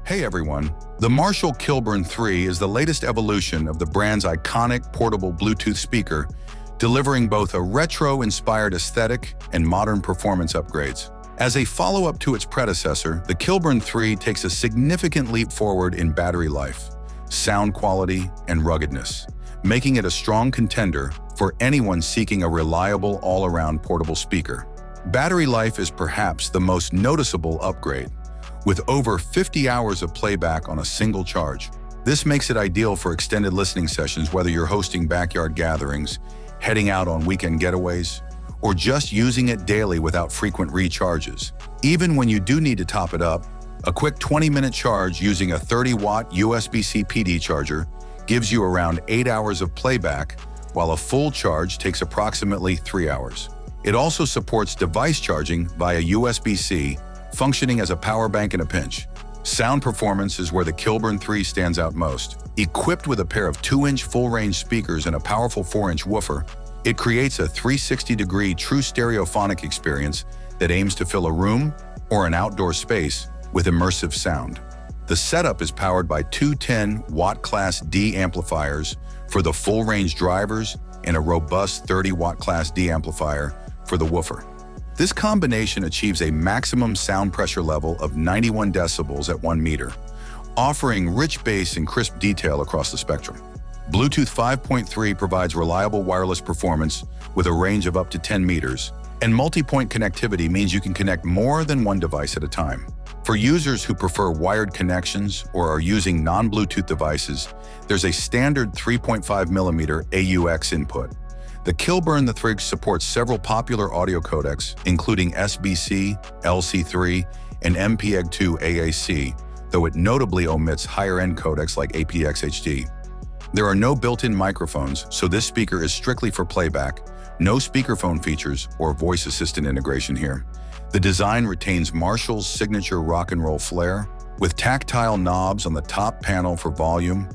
Hey everyone, the Marshall Kilburn III is the latest evolution of the brand's iconic portable Bluetooth speaker, delivering both a retro-inspired aesthetic and modern performance upgrades. As a follow-up to its predecessor, the Kilburn III takes a significant leap forward in battery life, sound quality, and ruggedness, making it a strong contender for anyone seeking a reliable all-around portable speaker. Battery life is perhaps the most noticeable upgrade, with over 50 hours of playback on a single charge. This makes it ideal for extended listening sessions, whether you're hosting backyard gatherings, heading out on weekend getaways, or just using it daily without frequent recharges. Even when you do need to top it up, a quick 20-minute charge using a 30-watt USB-C PD charger gives you around 8 hours of playback, while a full charge takes approximately 3 hours. It also supports device charging via USB-C, functioning as a power bank in a pinch. Sound performance is where the Kilburn III stands out most. Equipped with a pair of 2-inch full-range speakers and a powerful 4-inch woofer, it creates a 360-degree true stereophonic experience that aims to fill a room or an outdoor space with immersive sound. The setup is powered by two 10-watt Class D amplifiers for the full-range drivers and a robust 30-watt Class D amplifier for the woofer. This combination achieves a maximum sound pressure level of 91 decibels at 1 meter, offering rich bass and crisp detail across the spectrum. Bluetooth 5.3 provides reliable wireless performance with a range of up to 10 meters, and multi-point connectivity means you can connect more than one device at a time. For users who prefer wired connections or are using non-Bluetooth devices, there's a standard 3.5mm AUX input. The Kilburn III supports several popular audio codecs, including SBC, LC3, and MPEG-2 AAC, though it notably omits higher-end codecs like apx-HD. There are no built-in microphones, so this speaker is strictly for playback, no speakerphone features or voice assistant integration here. The design retains Marshall's signature rock and roll flair, with tactile knobs on the top panel for volume,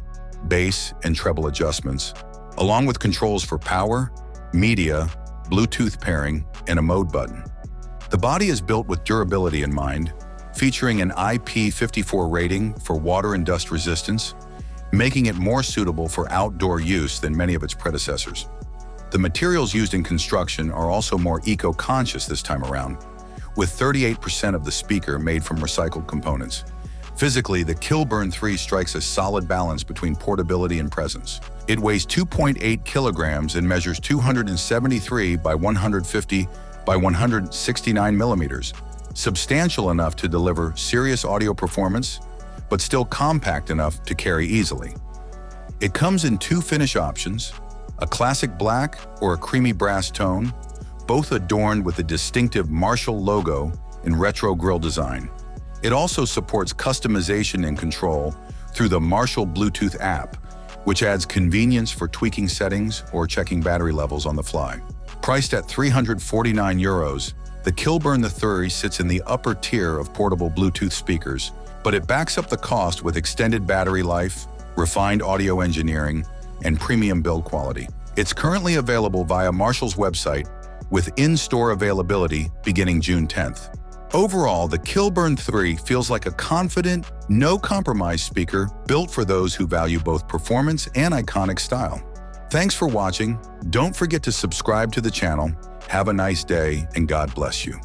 bass, and treble adjustments, along with controls for power, media, Bluetooth pairing, and a mode button. The body is built with durability in mind, featuring an IP54 rating for water and dust resistance, making it more suitable for outdoor use than many of its predecessors. The materials used in construction are also more eco-conscious this time around, with 38% of the speaker made from recycled components. Physically, the Kilburn III strikes a solid balance between portability and presence. It weighs 2.8 kilograms and measures 273 by 150 by 169 millimeters, substantial enough to deliver serious audio performance, but still compact enough to carry easily. It comes in two finish options, a classic black or a creamy brass tone, both adorned with the distinctive Marshall logo and retro grille design. It also supports customization and control through the Marshall Bluetooth app, which adds convenience for tweaking settings or checking battery levels on the fly. Priced at €349, the Kilburn III sits in the upper tier of portable Bluetooth speakers, but it backs up the cost with extended battery life, refined audio engineering, and premium build quality. It's currently available via Marshall's website, with in-store availability beginning June 10th. Overall, the Kilburn III feels like a confident, no-compromise speaker built for those who value both performance and iconic style. Thanks for watching. Don't forget to subscribe to the channel. Have a nice day, and God bless you.